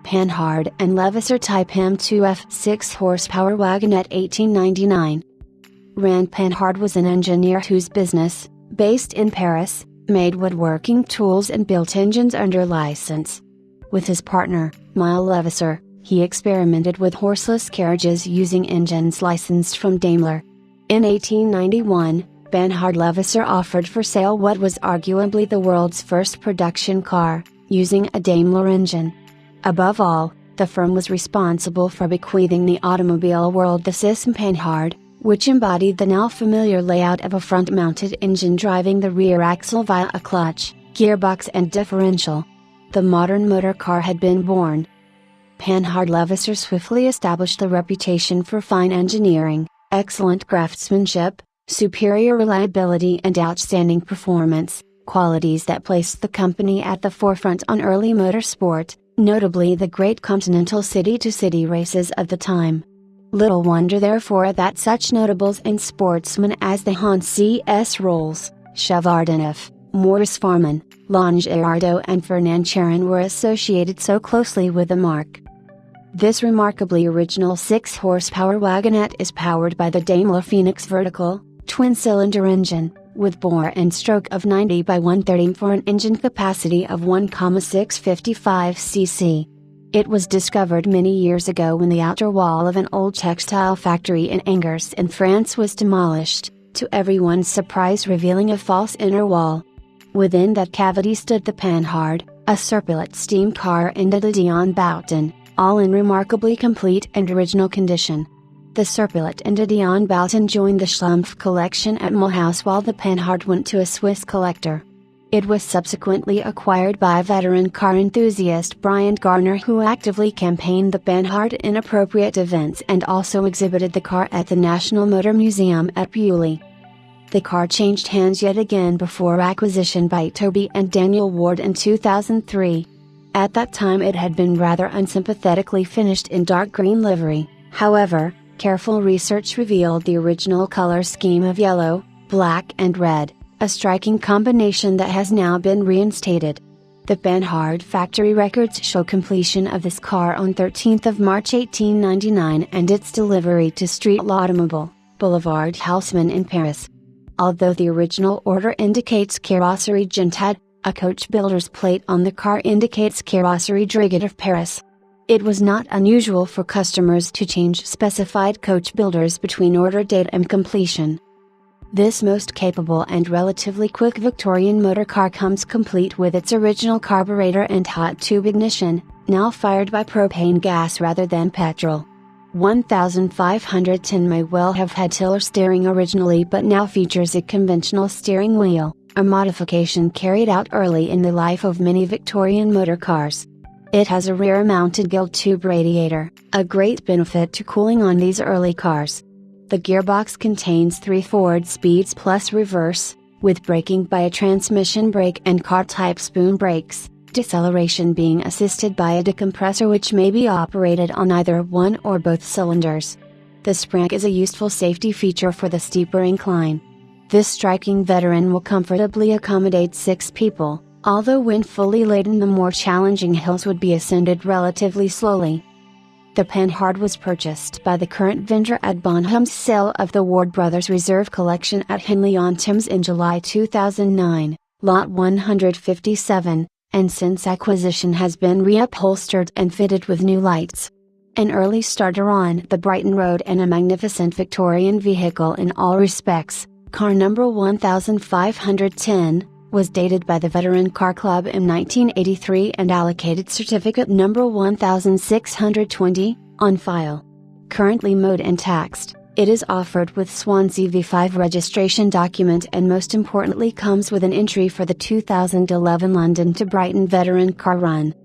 Panhard and Levassor Type M2F 6 horsepower Wagonette 1899. Rand Panhard was an engineer whose business, based in Paris, made woodworking tools and built engines under license. With his partner, Levassor, he experimented with horseless carriages using engines licensed from Daimler. In 1891, Panhard Levassor offered for sale what was arguably the world's first production car, using a Daimler engine. Above all, the firm was responsible for bequeathing the automobile world the system Panhard, which embodied the now familiar layout of a front-mounted engine driving the rear axle via a clutch, gearbox and differential. The modern motor car had been born. Panhard Levassor swiftly established a reputation for fine engineering, excellent craftsmanship, superior reliability and outstanding performance, qualities that placed the company at the forefront on early motorsport, notably the great continental city-to-city races of the time. Little wonder therefore that such notables and sportsmen as the Hans C.S. Rolls, Chevardinef, Maurice Farman, Lange Erardo and Fernand Charon were associated so closely with the marque. This remarkably original 6-horsepower wagonette is powered by the Daimler Phoenix vertical, twin-cylinder engine, with bore and stroke of 90 by 130 for an engine capacity of 1,655 cc. It was discovered many years ago when the outer wall of an old textile factory in Angers in France was demolished, to everyone's surprise revealing a false inner wall. Within that cavity stood the Panhard, a Serpilot steam car and a Dion Boughton, all in remarkably complete and original condition. The Serpilot and Dion Boughton joined the Schlumpf collection at Mulhouse while the Panhard went to a Swiss collector. It was subsequently acquired by veteran car enthusiast Brian Garner, who actively campaigned the Panhard in appropriate events and also exhibited the car at the National Motor Museum at Beaulieu. The car changed hands yet again before acquisition by Toby and Daniel Ward in 2003. At that time it had been rather unsympathetically finished in dark green livery, however, careful research revealed the original color scheme of yellow, black and red, a striking combination that has now been reinstated. The Panhard factory records show completion of this car on 13 March 1899 and its delivery to Street L'Automobile, Boulevard Haussmann in Paris. Although the original order indicates Carrosserie Gentad, a coach builder's plate on the car indicates Carrosserie Drigot of Paris. It was not unusual for customers to change specified coach builders between order date and completion. This most capable and relatively quick Victorian motor car comes complete with its original carburetor and hot tube ignition, now fired by propane gas rather than petrol. 1510 may well have had tiller steering originally but now features a conventional steering wheel, a modification carried out early in the life of many Victorian motor cars. It has a rear-mounted gill tube radiator, a great benefit to cooling on these early cars. The gearbox contains 3 forward speeds plus reverse, with braking by a transmission brake and car-type spoon brakes, deceleration being assisted by a decompressor which may be operated on either one or both cylinders. The spring is a useful safety feature for the steeper incline. This striking veteran will comfortably accommodate 6 people, although when fully laden the more challenging hills would be ascended relatively slowly. The Panhard was purchased by the current vendor at Bonham's sale of the Ward Brothers Reserve Collection at Henley-on-Thames in July 2009, Lot 157, and since acquisition has been reupholstered and fitted with new lights. An early starter on the Brighton Road and a magnificent Victorian vehicle in all respects, car number 1510, was dated by the Veteran Car Club in 1983 and allocated certificate number 1620, on file. Currently mowed and taxed, it is offered with Swansea V5 registration document and most importantly comes with an entry for the 2011 London to Brighton Veteran Car Run.